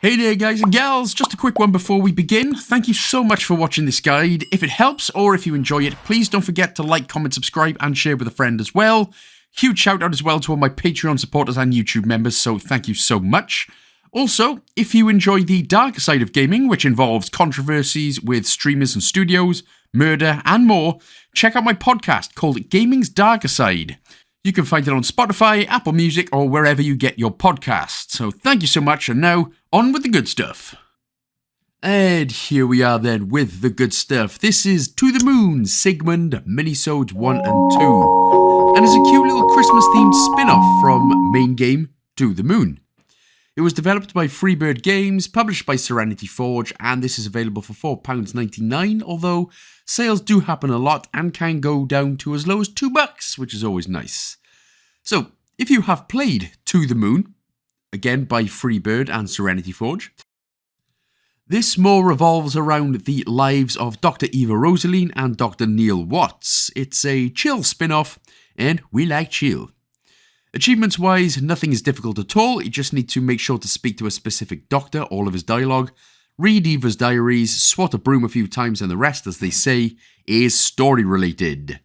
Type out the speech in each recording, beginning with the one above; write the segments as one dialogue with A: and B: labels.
A: Hey there guys and gals, just a quick one before we begin. Thank you so much for watching this guide. If it helps or if you enjoy it, please don't forget to like, comment, subscribe and share with a friend as well. Huge shout out as well to all my Patreon supporters and YouTube members, so thank you so much. Also, if you enjoy the dark side of gaming, which involves controversies with streamers and studios, murder and more, check out my podcast called Gaming's Darker Side. You can find it on Spotify, Apple Music, or wherever you get your podcasts. So thank you so much, and now, on with the good stuff. And here we are then with the good stuff. This is To the Moon, Sigmund, Minisodes 1 and 2. And it's a cute little Christmas-themed spin-off from main game To the Moon. It was developed by Freebird Games, published by Serenity Forge, and this is available for £4.99, although sales do happen a lot and can go down to as low as $2, which is always nice. So, if you have played To the Moon, again by Freebird and Serenity Forge, this more revolves around the lives of Dr. Eva Rosaline and Dr. Neil Watts. It's a chill spin-off, and we like chill. Achievements-wise, nothing is difficult at all. You just need to make sure to speak to a specific doctor, all of his dialogue, read Eva's diaries, swat a broom a few times, and the rest, as they say, is story-related.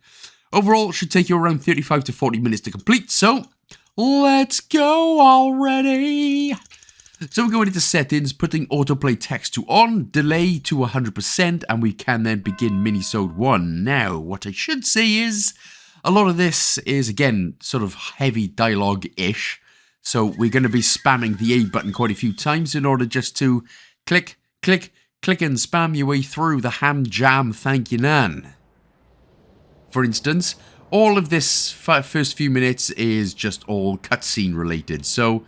A: Overall, it should take you around 35 to 40 minutes to complete, so let's go already! So we're going into settings, putting autoplay text to on, delay to 100%, and we can then begin Minisode 1. Now, what I should say is, a lot of this is, again, sort of heavy dialogue-ish, so we're going to be spamming the A button quite a few times in order just to click, click, click and spam your way through the ham jam thank you nan. For instance, all of this first few minutes is just all cutscene related, so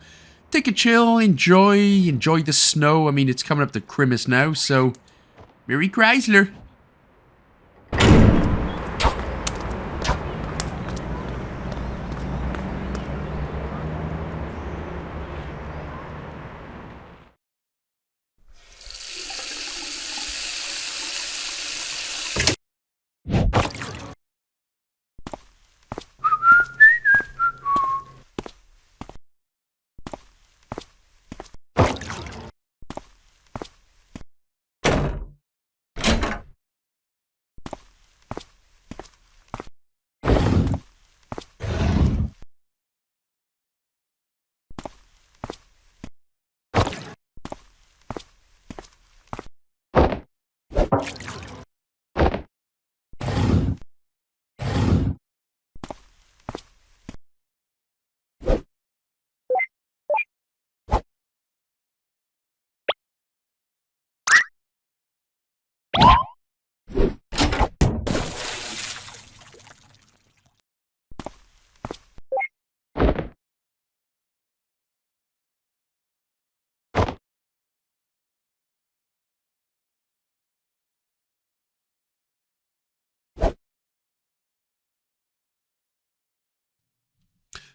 A: take a chill, enjoy the snow. I mean, it's coming up to Christmas now, so Merry Chrysler.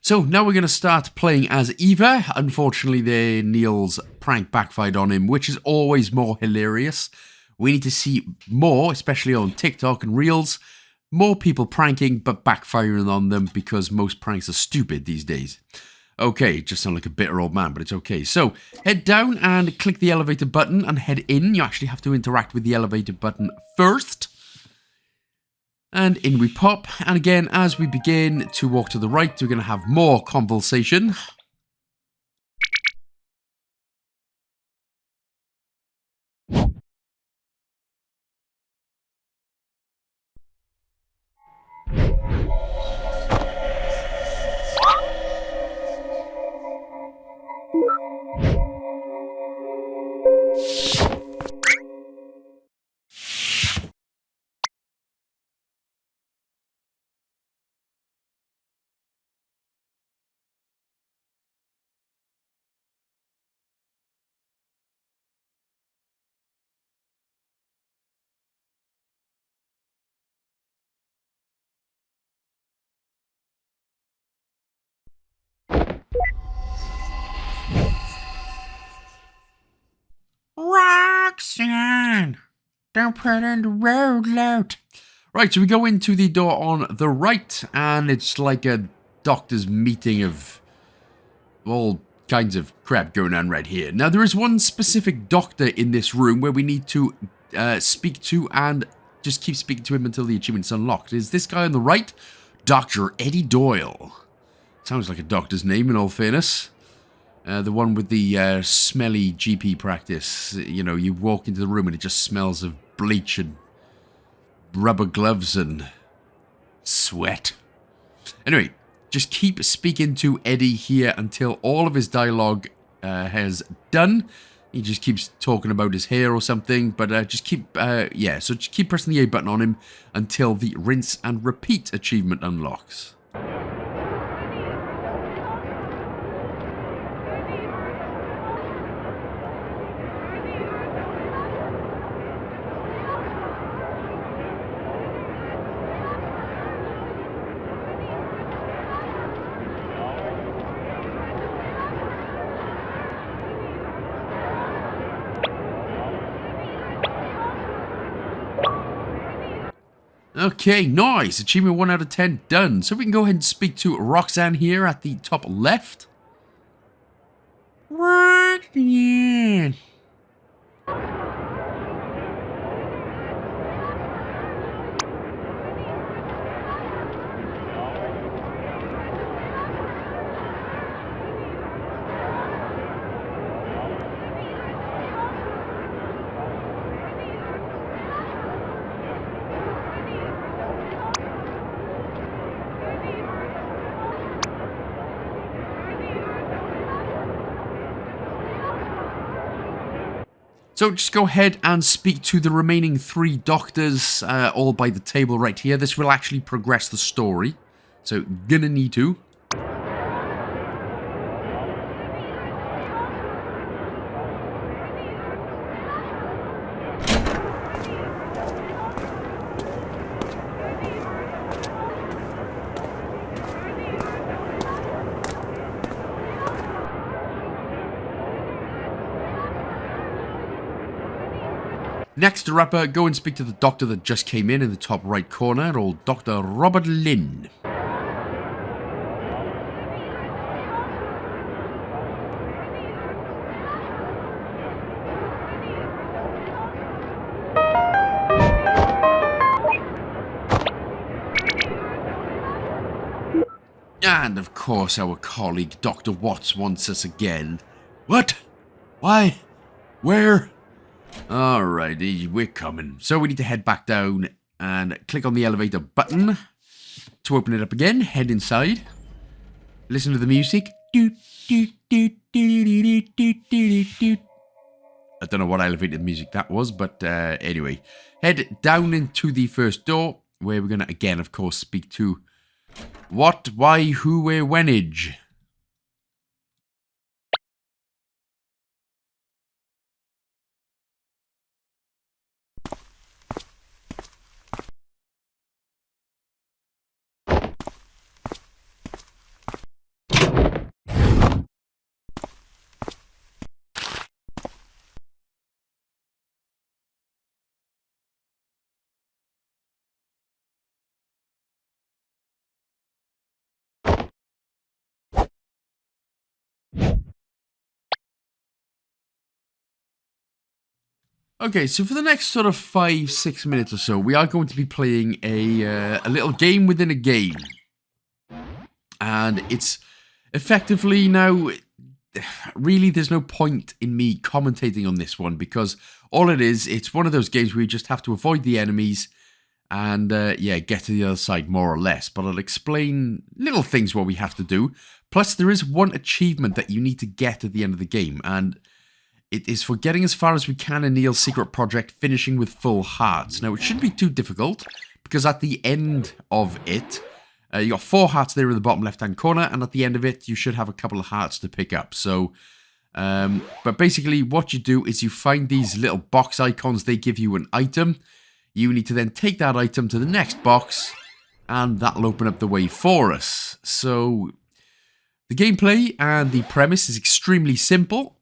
A: So now we're going to start playing as Eva. Unfortunately, Neil's prank backfired on him, which is always more hilarious. We need to see more, especially on TikTok and Reels, more people pranking but backfiring on them because most pranks are stupid these days. Okay, just sound like a bitter old man, but it's okay. So head down and click the elevator button and head in. You actually have to interact with the elevator button first. And in we pop, and again, as we begin to walk to the right, we're going to have more conversation. Roxanne, don't put in the road load. Right, so we go into the door on the right, and it's like a doctor's meeting of all kinds of crap going on right here. Now, there is one specific doctor in this room where we need to speak to and just keep speaking to him until the achievement's unlocked. Is this guy on the right? Dr. Eddie Doyle. Sounds like a doctor's name, in all fairness. The one with the smelly GP practice. You know, you walk into the room and it just smells of bleach and rubber gloves and sweat. Anyway, just keep speaking to Eddie here until all of his dialogue has done. He just keeps talking about his hair or something, but just keep, so just keep pressing the A button on him until the rinse and repeat achievement unlocks. Okay, nice. Achievement 1 out of 10 done. So we can go ahead and speak to Roxanne here at the top left. Roxanne. So just go ahead and speak to the remaining 3 doctors, all by the table right here. This will actually progress the story. So, gonna need to. Next up, go and speak to the doctor that just came in the top right corner, old Dr. Robert Lynn. And of course our colleague Dr. Watts wants us again. What? Why? Where? Alrighty, we're coming. So we need to head back down and click on the elevator button to open it up again. Head inside. Listen to the music. I don't know what elevator music that was, but anyway. Head down into the first door, where we're going to, again, of course, speak to what, why, who, where, whenage. Okay, so for the next sort of 5-6 minutes or so, we are going to be playing a little game within a game. And it's effectively now, really there's no point in me commentating on this one, because all it is, it's one of those games where you just have to avoid the enemies and, get to the other side more or less. But I'll explain little things what we have to do. Plus, there is one achievement that you need to get at the end of the game, and it is for getting as far as we can in Neil's secret project, finishing with full hearts. Now, it shouldn't be too difficult, because at the end of it, you got 4 hearts there in the bottom left-hand corner, and at the end of it, you should have a couple of hearts to pick up. So, but basically, what you do is you find these little box icons. They give you an item. You need to then take that item to the next box, and that'll open up the way for us. So, the gameplay and the premise is extremely simple.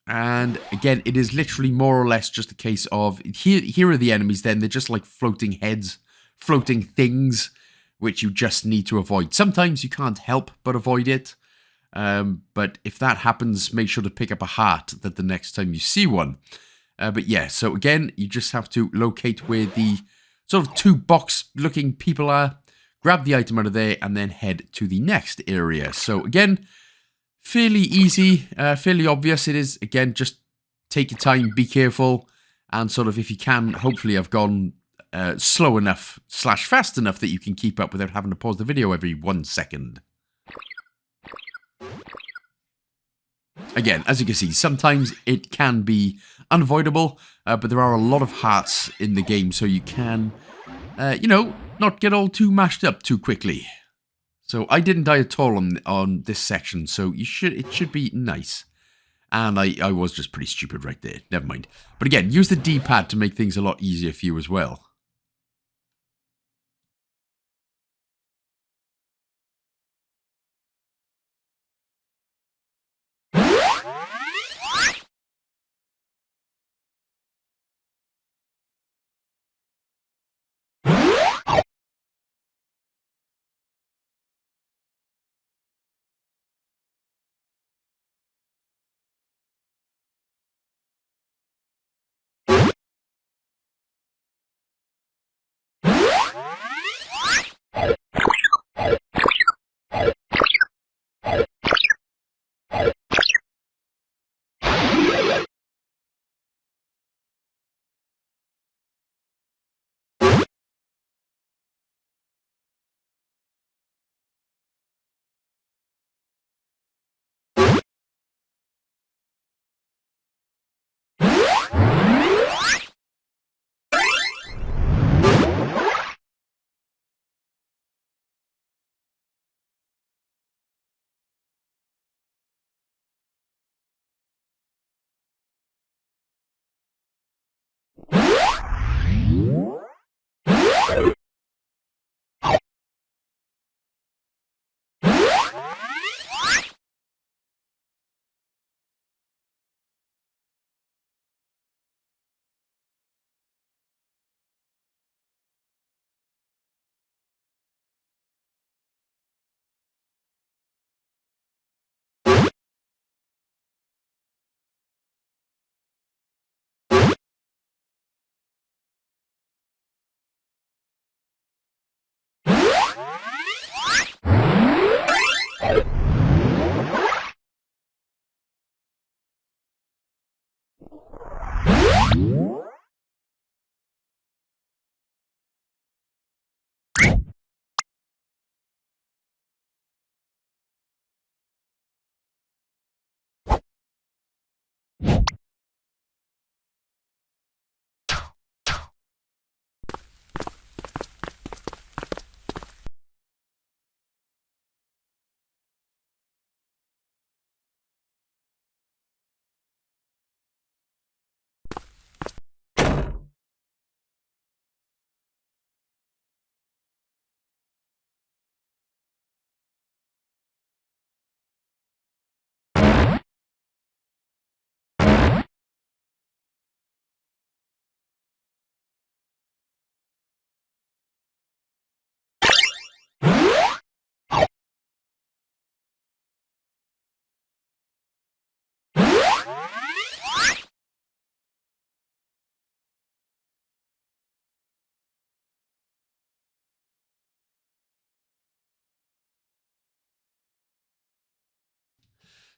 A: And again, it is literally more or less just a case of, here are the enemies then, they're just like floating heads, floating things, which you just need to avoid. Sometimes you can't help but avoid it, But if that happens, make sure to pick up a heart that the next time you see one. But yeah, so again, you just have to locate where the sort of two box-looking people are, grab the item out of there, and then head to the next area. So again, fairly easy, fairly obvious. It is, again, just take your time, be careful, and sort of, if you can, hopefully I've gone slow enough / fast enough that you can keep up without having to pause the video every 1 second. Again, as you can see, sometimes it can be unavoidable, but there are a lot of hearts in the game, so you can, you know, not get all too mashed up too quickly. So I didn't die at all on this section, so it should be nice. And I was just pretty stupid right there. Never mind. But again, use the D-pad to make things a lot easier for you as well.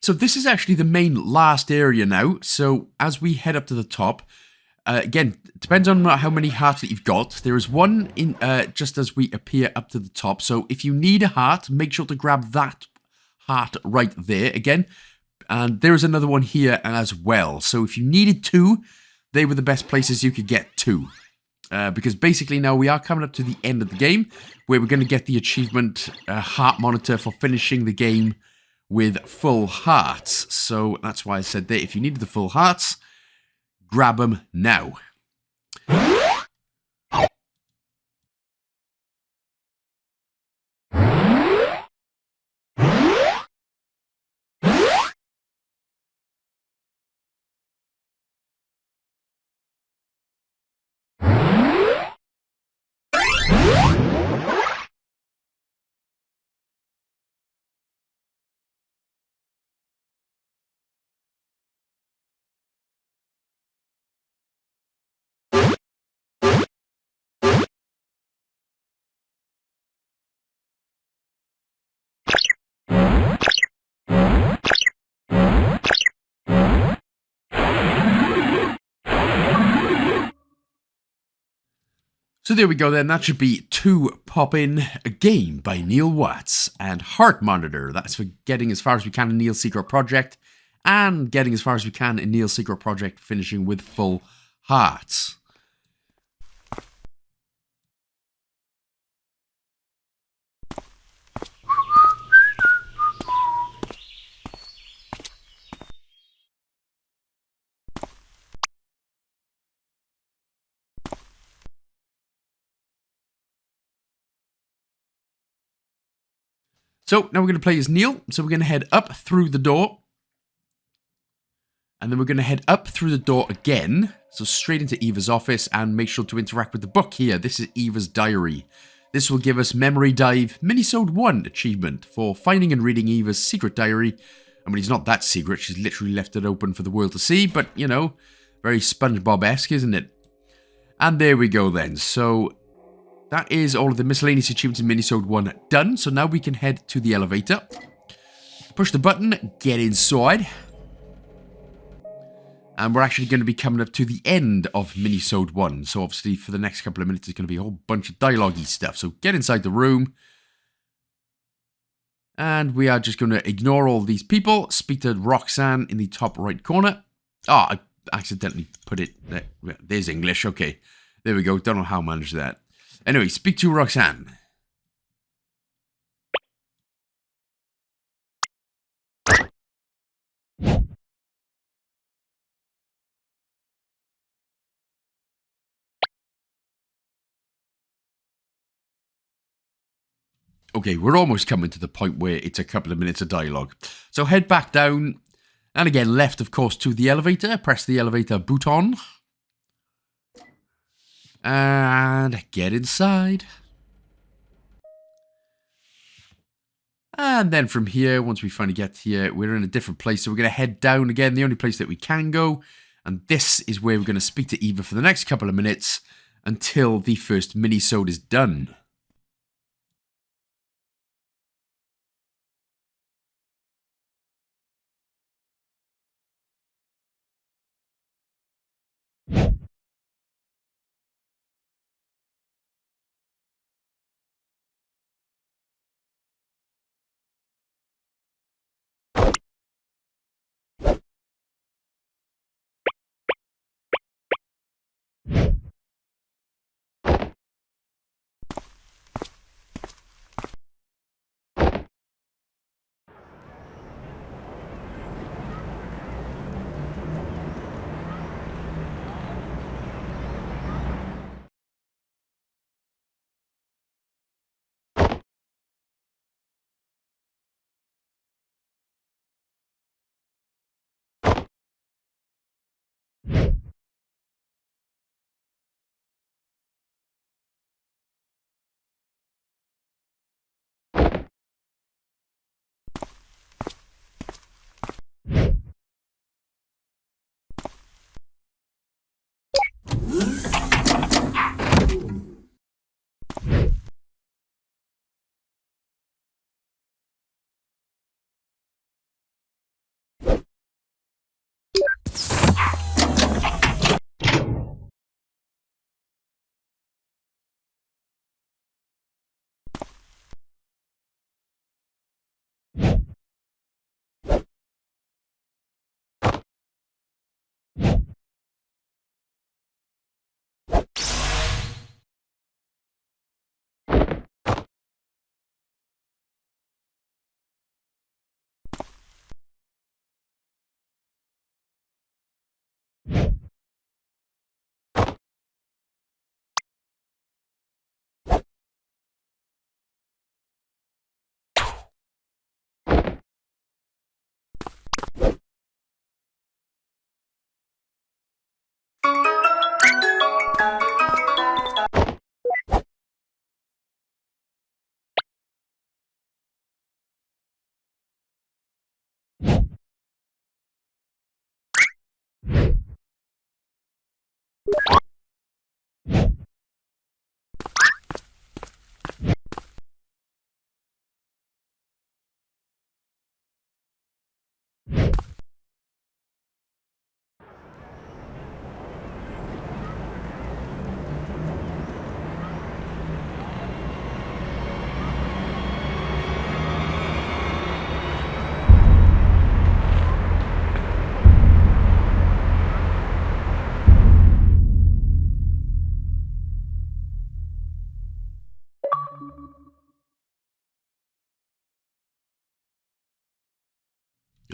A: So this is actually the main last area now. So as we head up to the top, again, it depends on how many hearts that you've got. There is one in just as we appear up to the top. So if you need a heart, make sure to grab that heart right there again. And there is another one here as well. So if you needed two, they were the best places you could get two. Because basically now we are coming up to the end of the game, where we're going to get the achievement heart monitor for finishing the game with full hearts. So that's why I said that if you needed the full hearts, grab them now. So there we go then, that should be 2 Pop-In, a game by Neil Watts, and Heart Monitor. That's for getting as far as we can in Neil's Secret Project, and getting as far as we can in Neil's Secret Project, finishing with full hearts. So now we're going to play as Neil. So we're going to head up through the door. And then we're going to head up through the door again. So straight into Eva's office, and make sure to interact with the book here. This is Eva's diary. This will give us Memory Dive Minisode 1 achievement for finding and reading Eva's secret diary. I mean, it's not that secret. She's literally left it open for the world to see. But, you know, very SpongeBob-esque, isn't it? And there we go then. So that is all of the miscellaneous achievements in Minisode 1 done. So now we can head to the elevator. Push the button, get inside. And we're actually going to be coming up to the end of Minisode 1. So obviously for the next couple of minutes, there's going to be a whole bunch of dialogue-y stuff. So get inside the room. And we are just going to ignore all these people. Speak to Roxanne in the top right corner. Oh, I accidentally put it there. There's English. Okay. There we go. Don't know how I managed that. Anyway, speak to Roxanne. Okay, we're almost coming to the point where it's a couple of minutes of dialogue. So head back down, and again, left, of course, to the elevator. Press the elevator button. And get inside. And then from here, once we finally get here, we're in a different place. So we're going to head down again, the only place that we can go. And this is where we're going to speak to Eva for the next couple of minutes until the first minisode is done.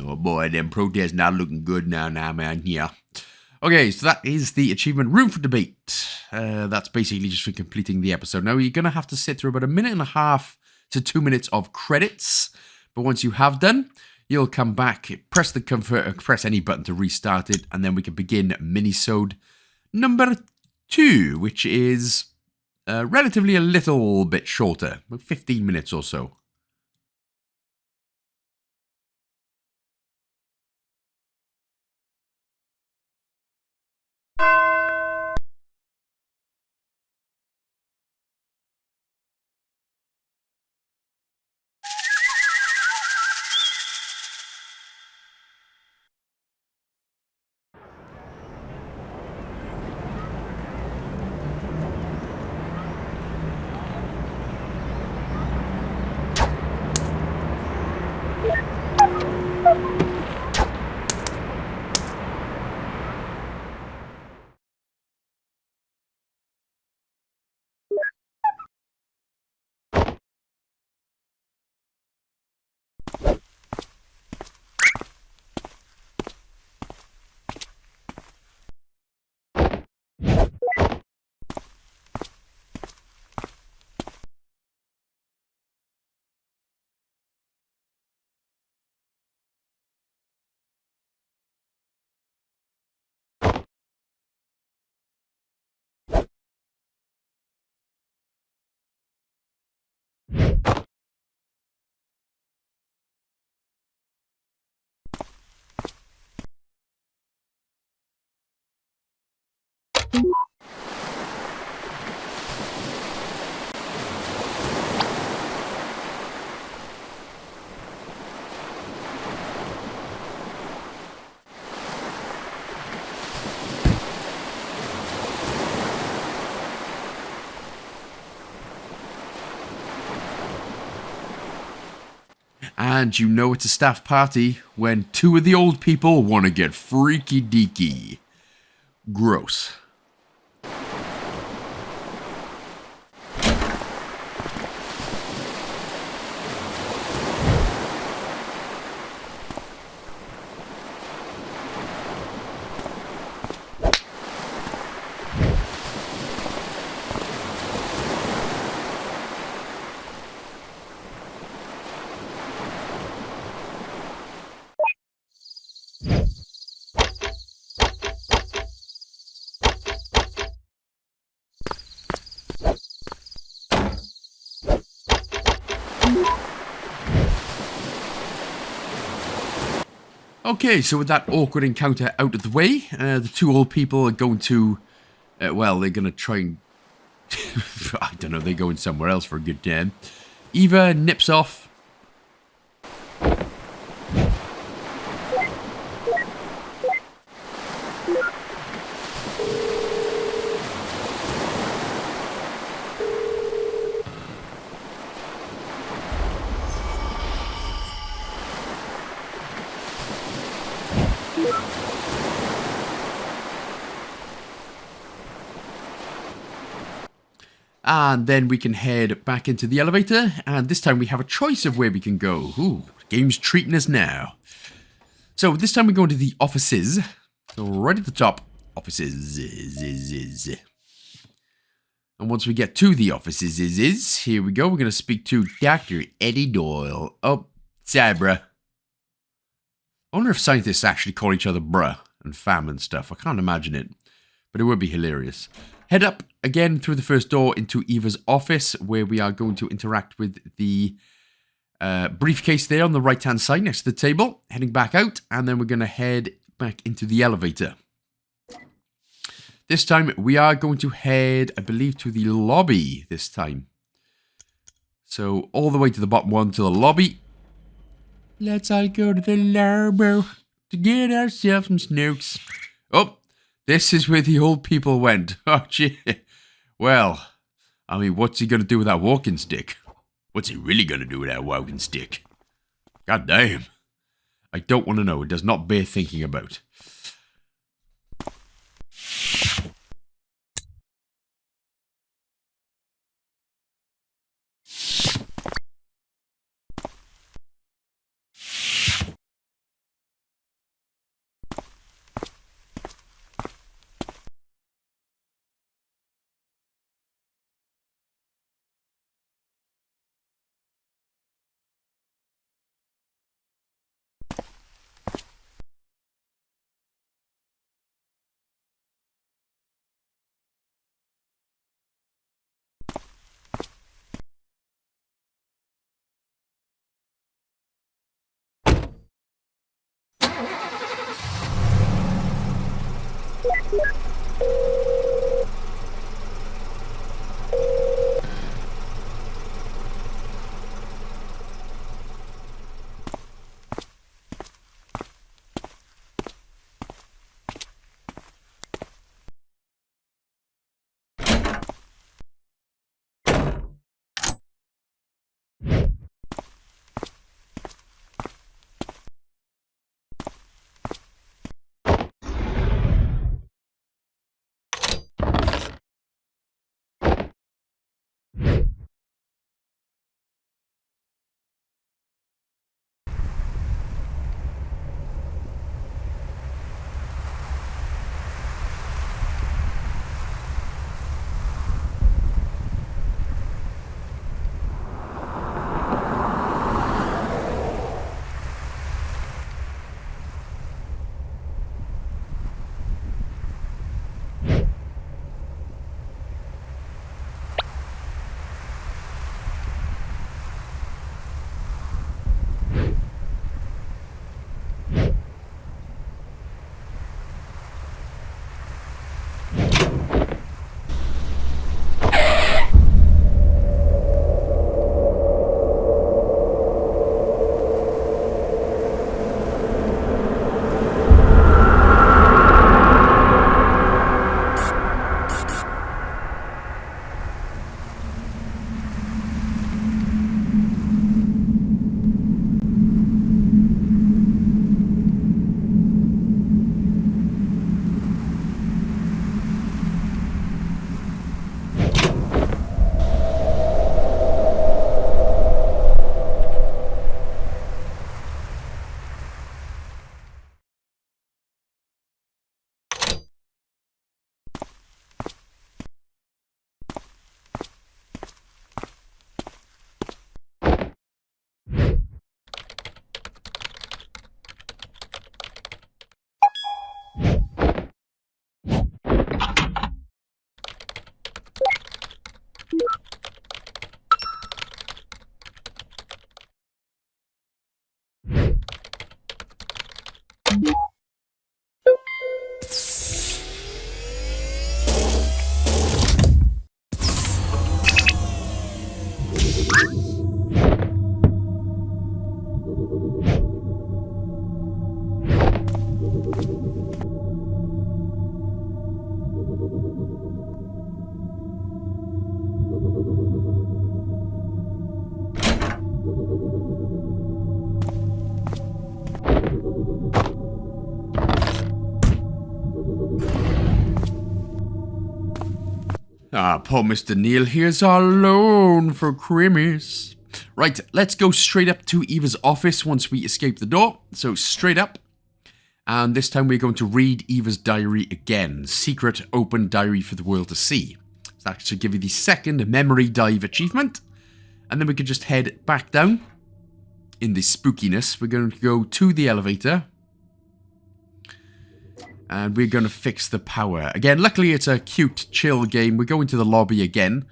A: Oh boy, them protests not looking good now, man. Yeah. Okay, so that is the achievement Room for Debate. That's basically just for completing the episode. Now, you're going to have to sit through about 1.5 to 2 minutes of credits. But once you have done, you'll come back, press the comfort, press any button to restart it, and then we can begin Minisode number 2, which is relatively a little bit shorter, about 15 minutes or so. And you know it's a staff party when 2 of the old people want to get freaky deaky. Gross. Okay, so with that awkward encounter out of the way, the 2 old people are going to, well, they're going to try and, I don't know, they're going somewhere else for a good time. Eva nips off. And then we can head back into the elevator, and this time we have a choice of where we can go. Ooh, the game's treating us now. So this time we go into the offices. So right at the top, offices. And once we get to the offices, here we go. We're going to speak to Dr. Eddie Doyle. Oh, sorry, bruh. I wonder if scientists actually call each other bruh and fam and stuff. I can't imagine it, but it would be hilarious. Head up again through the first door into Eva's office, where we are going to interact with the briefcase there on the right-hand side next to the table. Heading back out, and then we're going to head back into the elevator. This time, we are going to head, I believe, to the lobby this time. So, all the way to the bottom one to the lobby. Let's all go to the lobby to get ourselves some snooks. Oh, this is where the old people went. Oh, gee. Well, I mean, what's he going to do with that walking stick? What's he really going to do with that walking stick? God damn. I don't want to know. It does not bear thinking about. Ah, poor Mr. Neil, here's all alone for Christmas. Right, let's go straight up to Eva's office once we escape the door. So straight up. And this time we're going to read Eva's diary again. Secret open diary for the world to see. So that should give you the second memory dive achievement. And then we can just head back down in the spookiness. We're going to go to the elevator. And we're going to fix the power. Again, luckily it's a cute, chill game. We're going to the lobby again.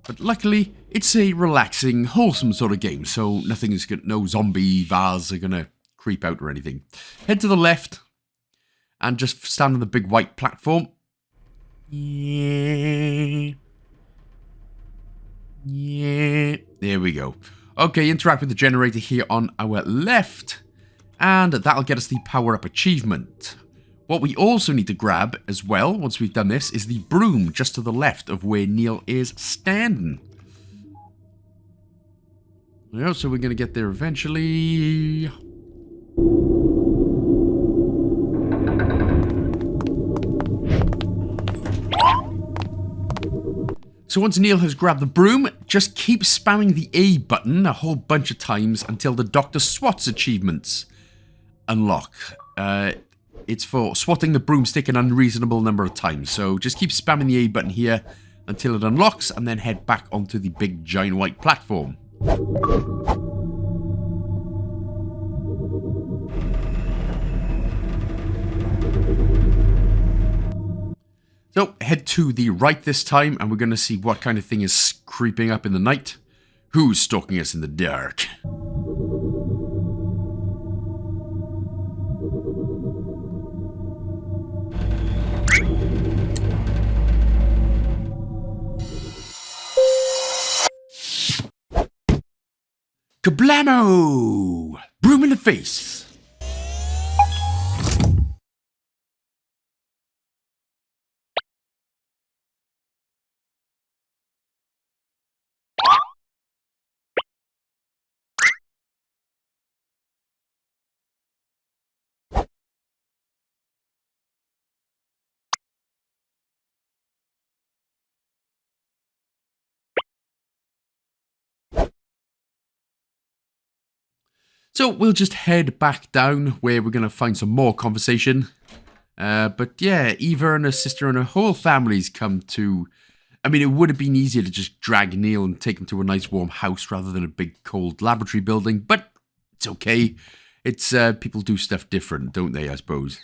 A: But luckily, it's a relaxing, wholesome sort of game. So nothing's going, no zombie vars are going to creep out or anything. Head to the left. And just stand on the big white platform. Yeah. Yeah. There we go. Okay, interact with the generator here on our left. And that'll get us the power-up achievement. What we also need to grab as well, once we've done this, is the broom just to the left of where Neil is standing. Yeah, so we're going to get there eventually. So once Neil has grabbed the broom, just keep spamming the A button a whole bunch of times until the Dr. Swats achievements unlock. It's for swatting the broomstick an unreasonable number of times. So just keep spamming the A button here until it unlocks and then head back onto the big giant white platform. So head to the right this time and we're going to see what kind of thing is creeping up in the night. Who's stalking us in the dark? Kablamo! Broom in the face! So we'll just head back down where we're going to find some more conversation. But yeah, Eva and her sister and her whole family's come to... I mean, it would have been easier to just drag Neil and take him to a nice warm house rather than a big cold laboratory building, but it's okay. It's, people do stuff different, don't they, I suppose?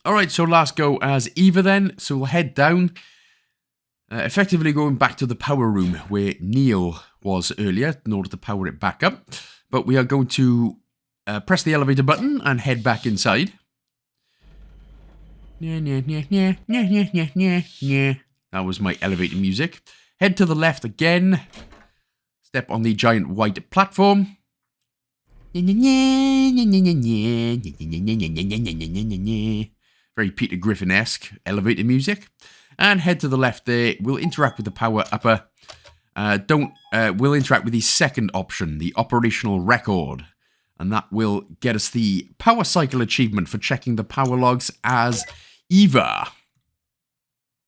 A: Alright, so last go as Eva then. So we'll head down. Effectively going back to the power room where Neil was earlier in order to power it back up. But we are going to press the elevator button and head back inside. That was my elevator music. Head to the left again. Step on the giant white platform. Very Peter Griffin-esque elevator music. And head to the left there. We'll interact with the power upper. We'll interact with the second option, the operational record. And that will get us the power cycle achievement for checking the power logs as Eva.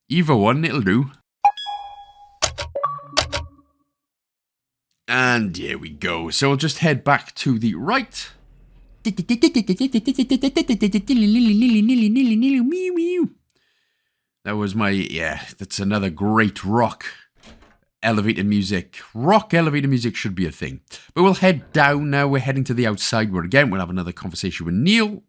A: Eva 1, it'll do. And here we go. So we'll just head back to the right. That was my, yeah, that's another great rock elevator music. Rock elevator music should be a thing. But we'll head down now. We're heading to the outside where, again, we'll have another conversation with Neil.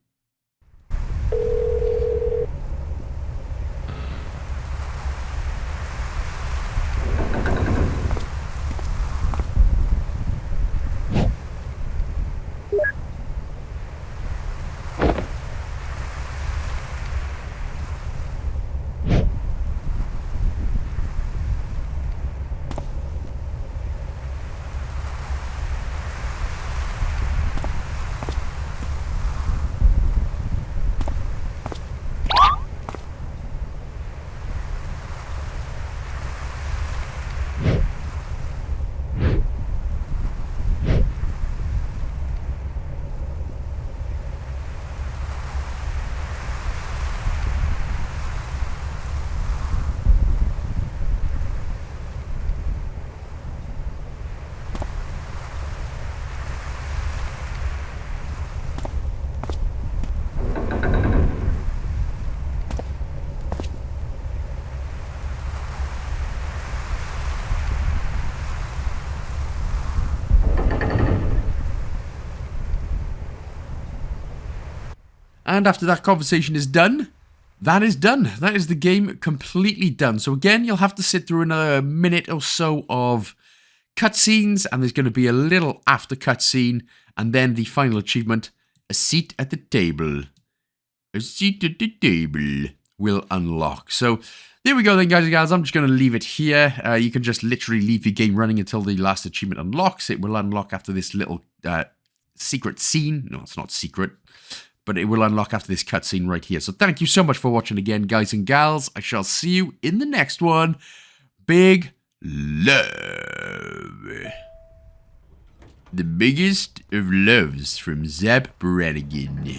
A: And after that conversation is done, that is done. That is the game completely done. So again, you'll have to sit through another minute or so of cutscenes, and there's going to be a little after cutscene, and then the final achievement, a seat at the table. A seat at the table will unlock. So there we go then, guys and gals. I'm just going to leave it here. You can just literally leave the game running until the last achievement unlocks. It will unlock after this little secret scene. No, it's not secret. But it will unlock after this cutscene right here. So thank you so much for watching again, guys and gals. I shall see you in the next one. Big love. The biggest of loves from Zap Brannigan.